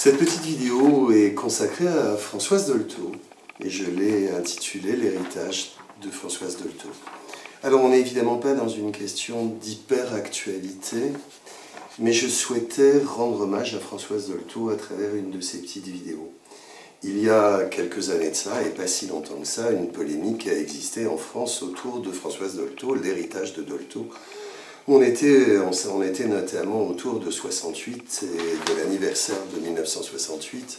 Cette petite vidéo est consacrée à Françoise Dolto et je l'ai intitulée L'héritage de Françoise Dolto. Alors on n'est évidemment pas dans une question d'hyper-actualité, mais je souhaitais rendre hommage à Françoise Dolto à travers une de ses petites vidéos. Il y a quelques années de ça, et pas si longtemps que ça, une polémique a existé en France autour de Françoise Dolto, l'héritage de Dolto. On était notamment autour de 68 et de l'anniversaire de 1968,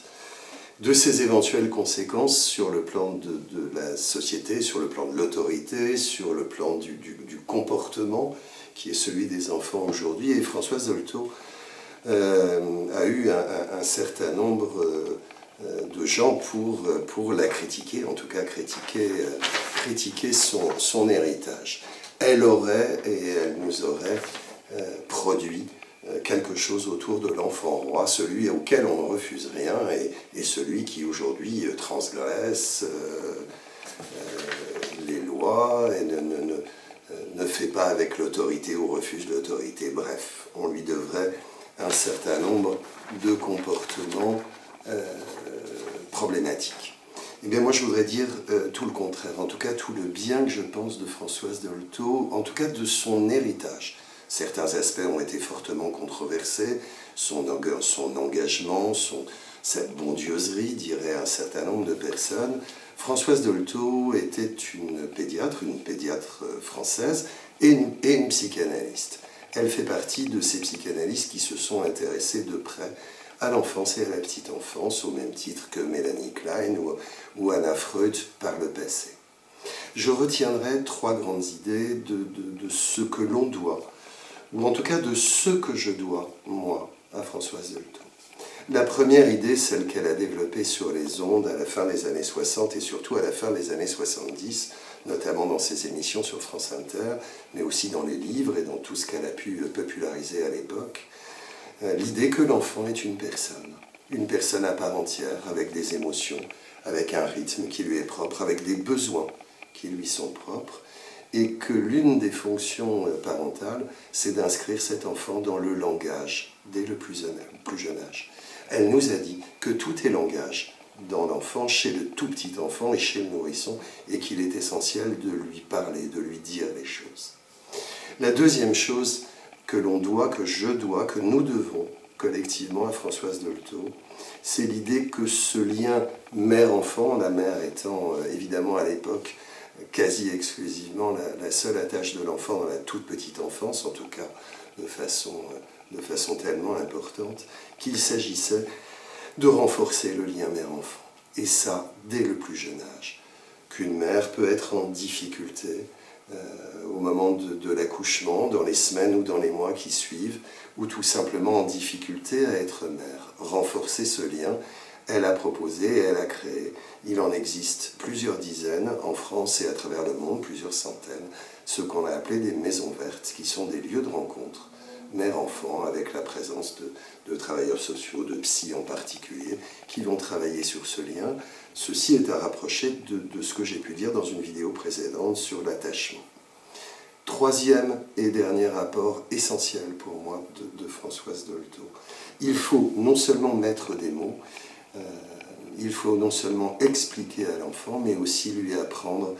de ses éventuelles conséquences sur le plan de la société, sur le plan de l'autorité, sur le plan du comportement qui est celui des enfants aujourd'hui. Et Françoise Dolto a eu un certain nombre de gens pour la critiquer, en tout cas critiquer son héritage. Elle aurait et elle nous aurait produit quelque chose autour de l'enfant roi, celui auquel on ne refuse rien et celui qui aujourd'hui transgresse les lois et ne fait pas avec l'autorité ou refuse l'autorité. Bref, on lui devrait un certain nombre de comportements problématiques. Eh bien moi je voudrais dire tout le contraire, en tout cas tout le bien que je pense de Françoise Dolto, en tout cas de son héritage. Certains aspects ont été fortement controversés, son engagement, sa bondieuserie, dirait un certain nombre de personnes. Françoise Dolto était une pédiatre française et une psychanalyste. Elle fait partie de ces psychanalystes qui se sont intéressés de près à l'enfance et à la petite enfance, au même titre que Mélanie Klein ou Anna Freud par le passé. Je retiendrai trois grandes idées de ce que l'on doit, ou en tout cas de ce que je dois, moi, à Françoise Dolto. La première idée, celle qu'elle a développée sur les ondes à la fin des années 60 et surtout à la fin des années 70, notamment dans ses émissions sur France Inter, mais aussi dans les livres et dans tout ce qu'elle a pu populariser à l'époque, l'idée que l'enfant est une personne à part entière, avec des émotions, avec un rythme qui lui est propre, avec des besoins qui lui sont propres, et que l'une des fonctions parentales, c'est d'inscrire cet enfant dans le langage dès le plus jeune âge. Elle nous a dit que tout est langage dans l'enfant, chez le tout petit enfant et chez le nourrisson, et qu'il est essentiel de lui parler, de lui dire les choses. La deuxième chose que l'on doit, que nous devons collectivement à Françoise Dolto, c'est l'idée que ce lien mère-enfant, la mère étant évidemment à l'époque quasi exclusivement la seule attache de l'enfant dans la toute petite enfance, en tout cas de façon tellement importante, qu'il s'agissait de renforcer le lien mère-enfant. Et ça, dès le plus jeune âge. Qu'une mère peut être en difficulté au moment de l'accouchement, dans les semaines ou dans les mois qui suivent, ou tout simplement en difficulté à être mère. Renforcer ce lien, elle a proposé et elle a créé. Il en existe plusieurs dizaines en France et à travers le monde, plusieurs centaines, ce qu'on a appelé des maisons vertes, qui sont des lieux de rencontre, mère-enfant, avec la présence de travailleurs sociaux, de psy en particulier, qui vont travailler sur ce lien. Ceci est à rapprocher de ce que j'ai pu dire dans une vidéo précédente sur l'attachement. Troisième et dernier rapport essentiel pour moi de Françoise Dolto. Il faut non seulement mettre des mots, il faut non seulement expliquer à l'enfant, mais aussi lui apprendre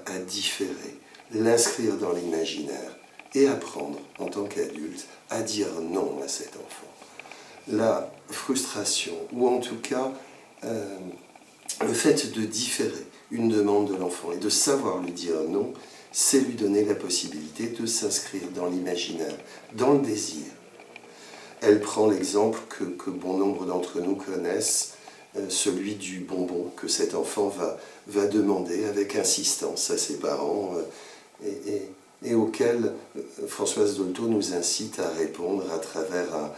à différer, l'inscrire dans l'imaginaire et apprendre en tant qu'adulte à dire non à cet enfant. La frustration, ou en tout cas le fait de différer une demande de l'enfant et de savoir lui dire non, c'est lui donner la possibilité de s'inscrire dans l'imaginaire, dans le désir. Elle prend l'exemple que bon nombre d'entre nous connaissent, celui du bonbon que cet enfant va demander avec insistance à ses parents et auquel Françoise Dolto nous incite à répondre à travers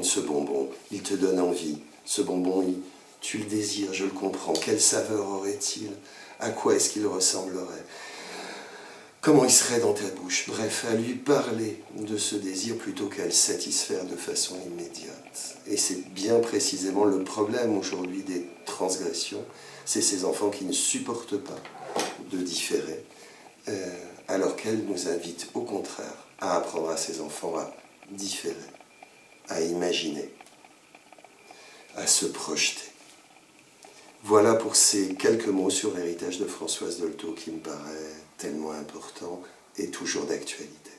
ce bonbon, il te donne envie, ce bonbon, tu le désires, je le comprends, quelle saveur aurait-il, à quoi est-ce qu'il ressemblerait, comment il serait dans ta bouche, bref, à lui parler de ce désir plutôt qu'à le satisfaire de façon immédiate. Et c'est bien précisément le problème aujourd'hui des transgressions, c'est ces enfants qui ne supportent pas de différer, alors qu'elle nous invite au contraire à apprendre à ces enfants à différer, à imaginer, à se projeter. Voilà pour ces quelques mots sur l'héritage de Françoise Dolto qui me paraît tellement important et toujours d'actualité.